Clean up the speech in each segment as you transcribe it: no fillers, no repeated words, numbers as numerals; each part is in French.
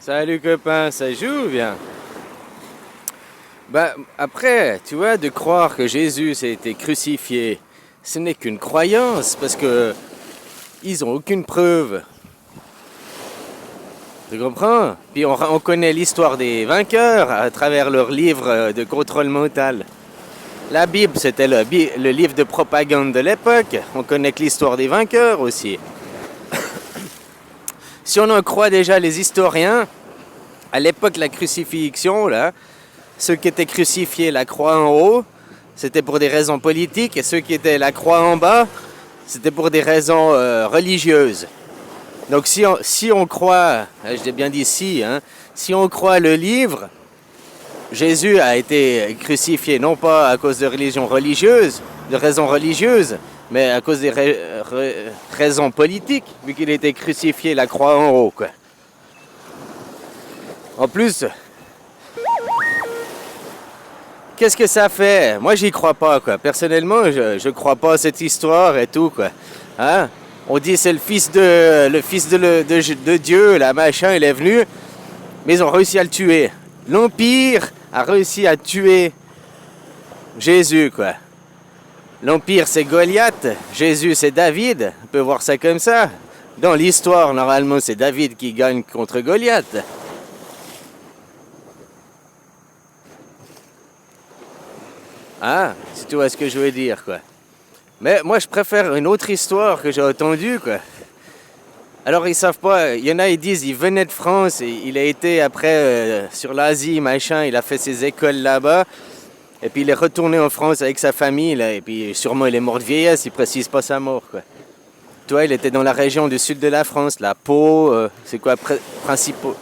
Salut copain, ça joue ou bien? Bah après, tu vois, de croire que Jésus a été crucifié, ce n'est qu'une croyance parce que ils ont aucune preuve. Tu comprends? Puis on connaît l'histoire des vainqueurs à travers leurs livres de contrôle mental. La Bible, c'était le livre de propagande de l'époque. On connaît que l'histoire des vainqueurs aussi. Si on en croit déjà les historiens, à l'époque de la crucifixion, là, ceux qui étaient crucifiés, la croix en haut, c'était pour des raisons politiques, et ceux qui étaient la croix en bas, c'était pour des raisons religieuses. Donc si on croit, je l'ai bien dit si on croit le livre, Jésus a été crucifié non pas à cause de raisons religieuses, mais à cause des raisons politiques, vu qu'il a été crucifié la croix en haut, quoi. En plus, qu'est-ce que ça fait? Moi, j'y crois pas, quoi. Personnellement, je crois pas à cette histoire et tout, quoi. Hein? On dit c'est le fils de Dieu, là, machin, il est venu, mais ils ont réussi à le tuer. L'Empire a réussi à tuer Jésus, quoi. L'Empire, c'est Goliath, Jésus, c'est David. On peut voir ça comme ça. Dans l'histoire, normalement, c'est David qui gagne contre Goliath. Ah, si tu vois ce que je veux dire, quoi. Mais moi, je préfère une autre histoire que j'ai entendue, quoi. Alors, ils savent pas, il y en a, ils disent, il venait de France, et il a été après sur l'Asie, machin, il a fait ses écoles là-bas, et puis il est retourné en France avec sa famille, là, et puis sûrement il est mort de vieillesse, il précise pas sa mort, quoi. Toi, il était dans la région du sud de la France, la Pau, c'est quoi, principaux,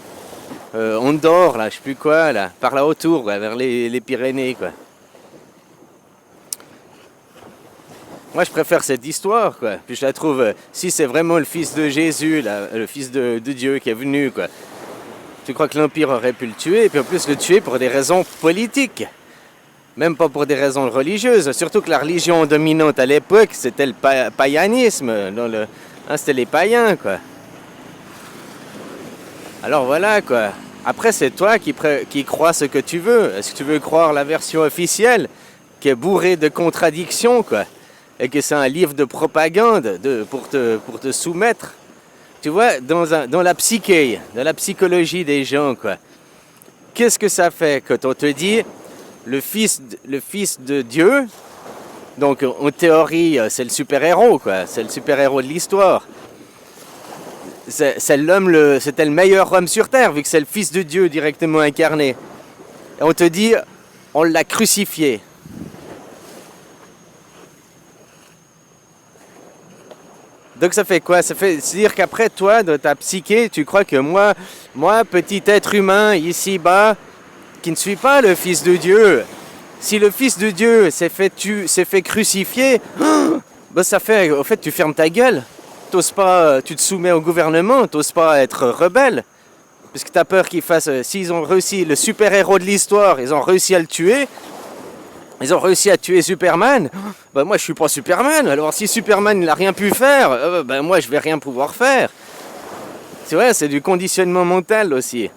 Andorre, là, je sais plus quoi, là, par là autour, quoi, vers les Pyrénées, quoi. Moi, je préfère cette histoire, quoi. Puis je la trouve, si c'est vraiment le fils de Jésus, là, le fils de Dieu qui est venu, quoi. Tu crois que l'Empire aurait pu le tuer, et puis en plus le tuer pour des raisons politiques. Même pas pour des raisons religieuses. Surtout que la religion dominante à l'époque, c'était le païanisme. C'était les païens, quoi. Alors voilà, quoi. Après, c'est toi qui crois ce que tu veux. Est-ce que tu veux croire la version officielle, qui est bourrée de contradictions, quoi? Et que c'est un livre de propagande pour te soumettre. Tu vois, dans la psyché, dans la psychologie des gens, quoi. Qu'est-ce que ça fait quand on te dit le fils de Dieu, donc en théorie, c'est le super-héros, quoi. C'est le super-héros de l'histoire. C'était le meilleur homme sur Terre, vu que c'est le fils de Dieu directement incarné. Et on te dit, on l'a crucifié. Donc ça fait quoi? Ça fait dire qu'après toi, dans ta psyché, tu crois que moi, petit être humain ici-bas, qui ne suis pas le Fils de Dieu, si le Fils de Dieu s'est fait crucifier, bah ça fait, au fait, tu fermes ta gueule. T'oses pas, tu te soumets au gouvernement, t'oses pas être rebelle, parce que t'as peur qu'ils fassent. S'ils ont réussi, le super-héros de l'histoire, ils ont réussi à le tuer. Ils ont réussi à tuer Superman. Ben moi je suis pas Superman. Alors si Superman n'a rien pu faire, ben moi je vais rien pouvoir faire. Tu vois, c'est du conditionnement mental aussi.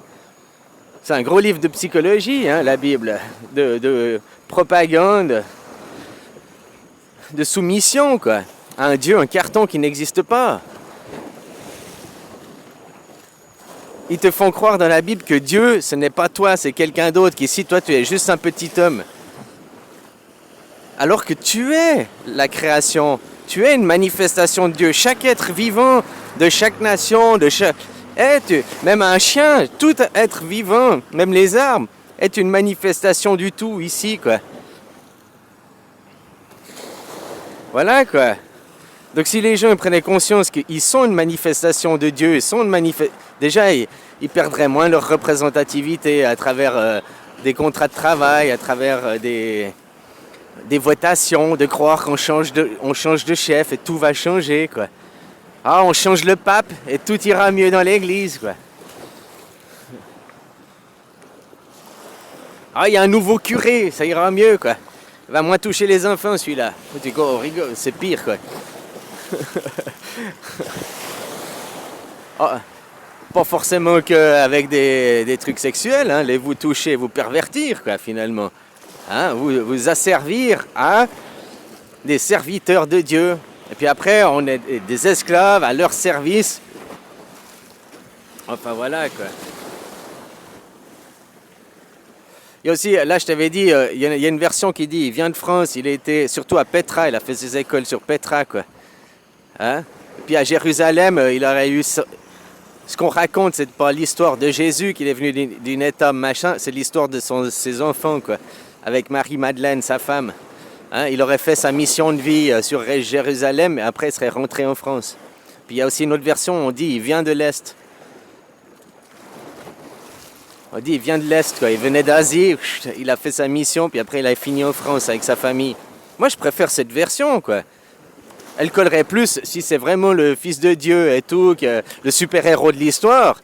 C'est un gros livre de psychologie, hein, la Bible, de propagande, de soumission, quoi, à un Dieu, un carton qui n'existe pas. Ils te font croire dans la Bible que Dieu, ce n'est pas toi, c'est quelqu'un d'autre, qu'ici toi tu es juste un petit homme. Alors que tu es la création, tu es une manifestation de Dieu. Chaque être vivant de chaque nation, même un chien, tout être vivant, même les arbres, est une manifestation du tout ici, quoi. Voilà, quoi. Donc si les gens prenaient conscience qu'ils sont une manifestation de Dieu, déjà ils perdraient moins leur représentativité à travers des contrats de travail, à travers des votations, de croire qu'on change de chef et tout va changer, quoi. Ah, on change le pape et tout ira mieux dans l'église, quoi. Ah, il y a un nouveau curé, ça ira mieux, quoi. Il va moins toucher les enfants, celui-là. Tu dis, on rigole, c'est pire, quoi. Oh. Pas forcément qu'avec des trucs sexuels, hein, les vous toucher, vous pervertir, quoi, finalement. Hein, vous asservir à des serviteurs de Dieu. Et puis après, on est des esclaves à leur service. Enfin voilà, quoi. Il y a aussi, là je t'avais dit, il y a une version qui dit, il vient de France, il était surtout à Petra, il a fait ses écoles sur Petra, quoi. Hein? Et puis à Jérusalem, il aurait eu... Ce qu'on raconte, c'est pas l'histoire de Jésus qu'il est venu d'une étape machin, c'est l'histoire de ses enfants, quoi. Avec Marie-Madeleine, sa femme. Hein? Il aurait fait sa mission de vie sur Jérusalem, et après il serait rentré en France. Puis il y a aussi une autre version, on dit, il vient de l'Est. On dit il vient de l'Est, quoi. Il venait d'Asie, il a fait sa mission, puis après il a fini en France avec sa famille. Moi je préfère cette version, quoi. Elle collerait plus si c'est vraiment le Fils de Dieu et tout, que le super-héros de l'histoire.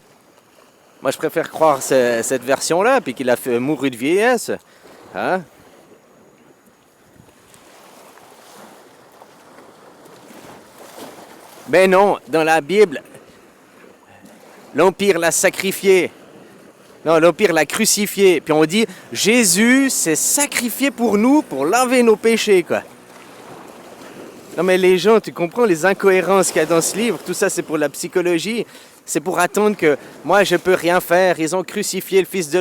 Moi je préfère croire cette version-là, puis qu'il a fait mourir de vieillesse. Hein? Mais non, dans la Bible, l'Empire l'a sacrifié. Non, l'Empire l'a crucifié. Puis on dit, Jésus s'est sacrifié pour nous, pour laver nos péchés, quoi. Non mais les gens, tu comprends les incohérences qu'il y a dans ce livre? Tout ça, c'est pour la psychologie. C'est pour attendre que moi, je peux rien faire. Ils ont crucifié le Fils de